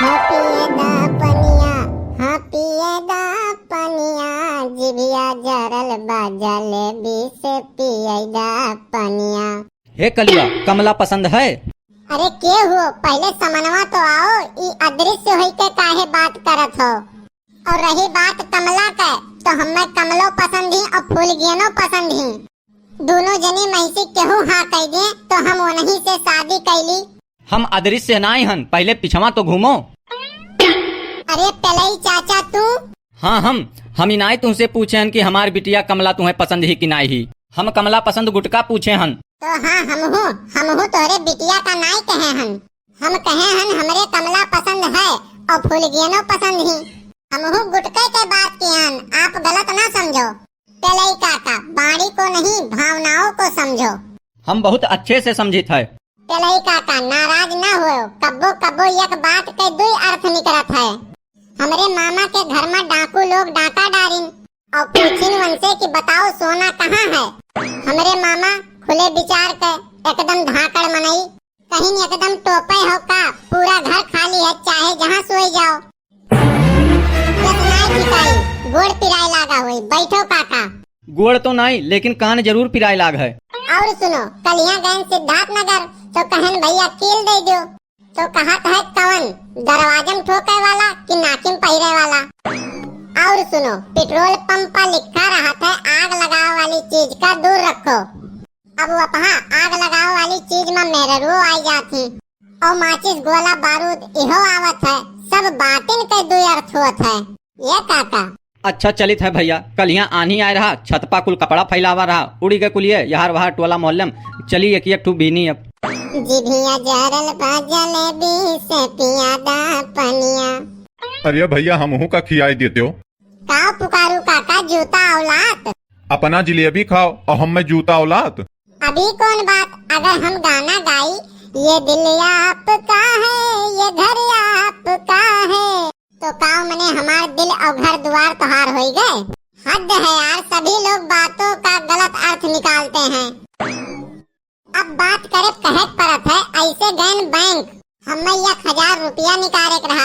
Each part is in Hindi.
पिएदा पनिया, हाँ पिएदा पनिया, जिभिया जरल बा जलेबी से पिएदा पनिया। हे कलुआ, कमला पसंद है? अरे के हो, पहले समनवा तो आओ, ई अदृश्य होई के काहे बात करत हो। और रही बात कमला के, तो हमें कमलो पसंद ही और फूलगियनो पसंद ही। दोनों जनी महिसी केहू हाँ कह दे तो हम उन्हीं से शादी कैली। हम अदृश्य नाई हन, पहले पिछवा तो घूमो। अरे पलई चाचा तू? हाँ हम इनाई तुमसे पूछे हन कि हमार बिटिया कमला तुम्हें पसंद ही कि नाई ही। हम कमला पसंद गुटका पूछे हन। तो हाँ हमहू तोहरे बिटिया का नाई कहे हन। हम कहे हन हमरे कमला पसंद है और फूलगियनो पसंद ही। हमहू गुटके के बात किए हन, आप गलत ना समझो। पलई काका, बाड़ी को नहीं भावनाओं को समझो। हम बहुत अच्छे से समझित है। पलई काका नाराज ना हो, कब्बो कब्बो एक बात के दुई अर्थ निकलत है। हमरे मामा के घर में डाकू लोग डाका डारिन और पूछिन उनसे कि बताओ सोना कहाँ है। हमरे मामा खुले विचार के एकदम धाकड़ मनई, कहीं एकदम टोपे हो का पूरा घर खाली है, चाहे जहाँ सोई जाओ। गोड़ पिराए लागा हुई, बैठो काका। गोड़ तो नहीं, लेकिन कान जरूर पिराए लाग है। और सुनो, कलिया गए सिद्धार्थ नगर तो कहन भैया कील दे दो, तो कहत है कवन दरवाजम ठोके वाला कि नाकिम पहिरे वाला। और सुनो, पेट्रोल पंप पर लिखा रहा था आग लगाओ वाली चीज का दूर रखो। अब वहाँ आग लगाओ वाली चीज में मेहररू आई जाती और माचिस गोला बारूद इहो आवत है। सब बातिन के दो अर्थ होत है। ये काका अच्छा चलित है भैया, कल यहाँ आनी आए रहा, छत पा कुल कपड़ा फैलावा रहा, उड़ी गए कुलिये यार वहाँ टोला मोहल्लम। चली एक ठू बीनी अब। जिभिया जरल बा जलेबी से पियादा पनिया। अरे भैया हमहू का खियाई देते हो। का पुकारू काका, जूता औलाद। अपना जिलेबी खाओ और हम में जूता औलाद। अभी कौन बात, अगर हम गाना गाई, ये दिल आपका है, ये घर आपका है, तो काव मने हमार दिल और घर द्वार तोहार हो गए। हद है यार, सभी लोग बातों का गलत अर्थ निकालते हैं। अब बात करे कहत परत है, ऐसे गए बैंक, हमें 1000 रुपया निकाले रहा,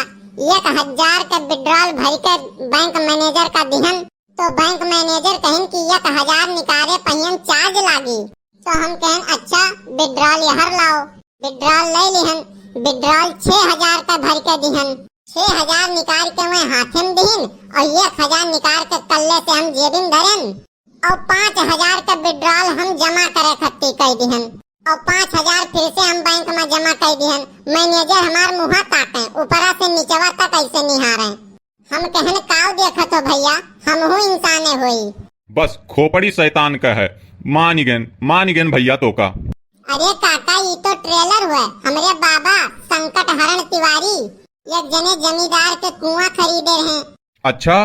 1000 के विड्रॉल भर के बैंक मैनेजर का दिहन, तो बैंक मैनेजर कहें कि 1000 निकाले पहियन चार्ज लागी। तो हम कहें अच्छा विड्रॉल यहर लाओ, विड्रॉल ले लिहन, विड्रॉल 6000 का भर के दिहन। 6000 निकाल के मैं हाथे में दिहन और 1000 निकाल के कल्ले से हम जेबिन धरन और 5000 का विड्रॉल हम जमा करे खत्ती कर दिहन और 5000 फिर से हम बैंक में जमा कर दिहन। मैनेजर हमार मुँह ताके ऊपरा से नीचवा तक ऐसे निहारे। हम कहन काव देखत हो भैया, हमहू इंसाने होई। बस खोपड़ी शैतान का है, मान गेन भैया तो का। अरे काका ये तो ट्रेलर हुआ। हमरे बाबा संकट हरण तिवारी एक जने जमींदार के कुआं खरीदे हैं। अच्छा,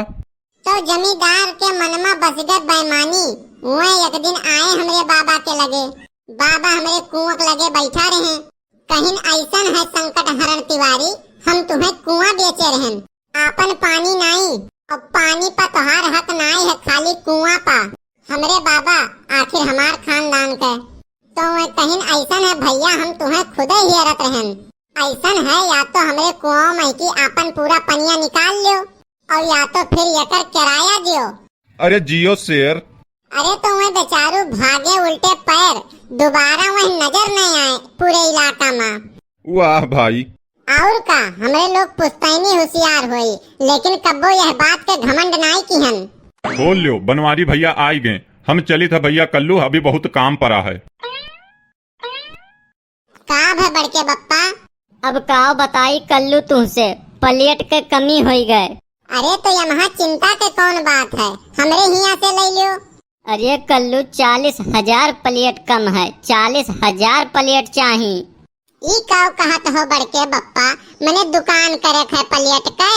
तो जमींदार के मन में बस गए बेईमानी। वह एक दिन आए हमरे बाबा के लगे, बाबा हमरे कुआं के लगे बैठा रहे। कहीं ऐसा है संकट हरण तिवारी, हम तुम्हें कुआं बेचे रहें, आपन पानी नहीं और पानी पर तोहार हक नहीं है, खाली कुआं पा। हमरे बाबा आखिर हमार खानदान के, तो वह कहीं ऐसा है भैया, हम तुम्हें खुद ही हेरत रहें। ऐसा है या तो हमरे कुआं में की आपन पूरा पनिया निकाल लो और या तो फिर यकर किराया दियो। अरे जियो शेर। अरे तो वह बेचारू भागे उल्टे पैर, दोबारा वह नजर नहीं आए पूरे इलाका में। वाह भाई। और का हमरे लोग पुश्तैनी होशियार हुई, लेकिन कब्बो यह बात के घमंड नहीं की हन। बोल लो, बनवारी भैया आई गए, हम चली था भैया कल्लू, अभी बहुत काम पड़ा है। का है बड़के बप्पा? अब काव बताई कल्लू तुमसे, प्लेट के कमी हो गए। अरे तो यहाँ चिंता के कौन बात है, हमरे हिया से ले लियो। अरे कल्लू 40,000 प्लेट कम है, 40,000 प्लेट चाहिए। ई काव कहत हो बड़के बप्पा, मैंने दुकान करे है प्लेट के।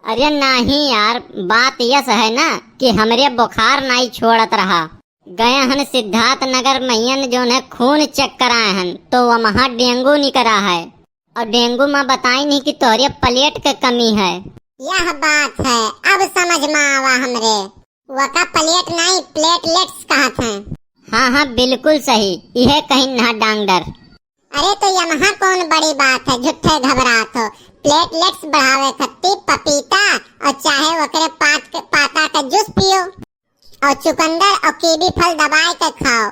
अरे नहीं यार, बात यस है ना कि हमरे बुखार नहीं छोड़त रहा। गए हन सिद्धार्थ नगर मैयन जो है खून चेक कराए हन, तो वहाँ डेंगू निकला है और डेंगू में बताई नहीं कि तोरे प्लेट के कमी है। यह बात है, अब समझ में आवा हमरे। वका प्लेट नहीं प्लेटलेट्स कहत हैं। हाँ बिल्कुल सही, यह कहीं ना डॉक्टर। अरे तो यहाँ कौन बड़ी बात है, झूठे घबरात हो। प्लेटलेट्स बढ़ावे खत्ती पपीता और चाहे वकरे पाता का जूस पियो और चुकंदर और कीवी फल दबाए के खाओ।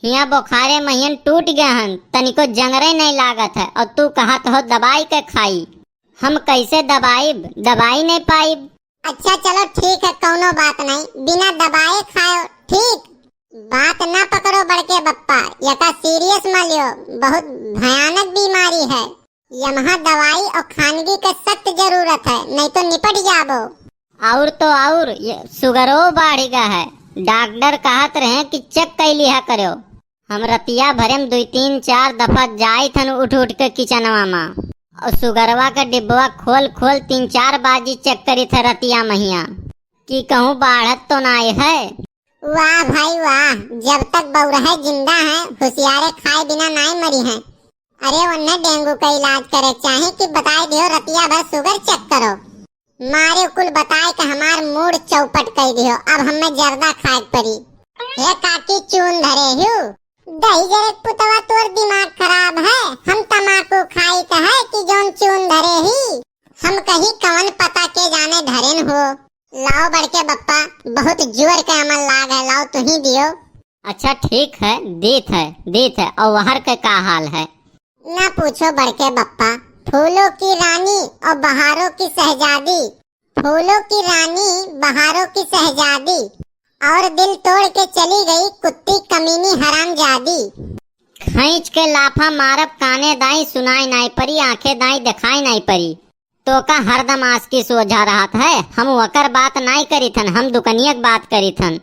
हिया बुखारे महियन टूट गए हन, तनिको जंगरे नहीं लागत है और तू कहत हो दबाई के खाई। हम कैसे दबाइब, दबाई नहीं पाइब। अच्छा चलो ठीक है, कोनो बात नहीं, बिना दबाए खाओ ठीक। बात ना पकड़ो बड़के बप्पा, यका सीरियस मत लियो, बहुत भयानक बीमारी है। यमहा दवाई और खानगी के सख्त जरूरत है, नहीं तो निपट जाबो। और तो और शुगरो बढ़ गया है। डॉक्टर कहत रहे कि चेक कर लिया करो। हम रतिया भरे में 2-3-4 दफा जाई थन उठ उठ के किचनवा में और शुगरवा का डिब्बा खोल खोल 3-4 बाजी चेक करी थे रतिया महिया कि कहूँ बाढ़त तो ना है। वाह भाई वाह, जब तक बौरहे जिंदा है होशियारे खाए बिना नहीं मरी है। अरे वन्ने डेंगू का इलाज करे चाहे कि बताए दियो रतिया भर शुगर चेक करो। मारे कुल बताए कि हमार मूड चौपट कर दियो, अब हमें जर्दा खाए पड़ी। हे काकी चून धरे हूँ, दही जरे पुतवा तोर दिमाग खराब है। हम तमाकू खाई तो है कि जोन चून धरे ही, हम कहीं कौन पता के जाने धरेन हो। लाओ बड़के बप्पा, बहुत जोर के अमल लाग है, लाओ तू ही दियो। अच्छा ठीक है, देत है। और वहर के का हाल है? ना पूछो बड़के बप्पा, फूलों की रानी और बहारों की शहजादी, फूलों की रानी बहारों की शहजादी, और दिल तोड़ के चली गई कुत्ती कमीनी हरामजादी। खींच के लाफा मारब काने दाई सुनाई नहीं परी, आंखें दाई दिखाई नहीं परी। तो का हरदम आस की सोझा रहा है। हम वकर बात नहीं करी थन, हम दुकनियक बात करी थन।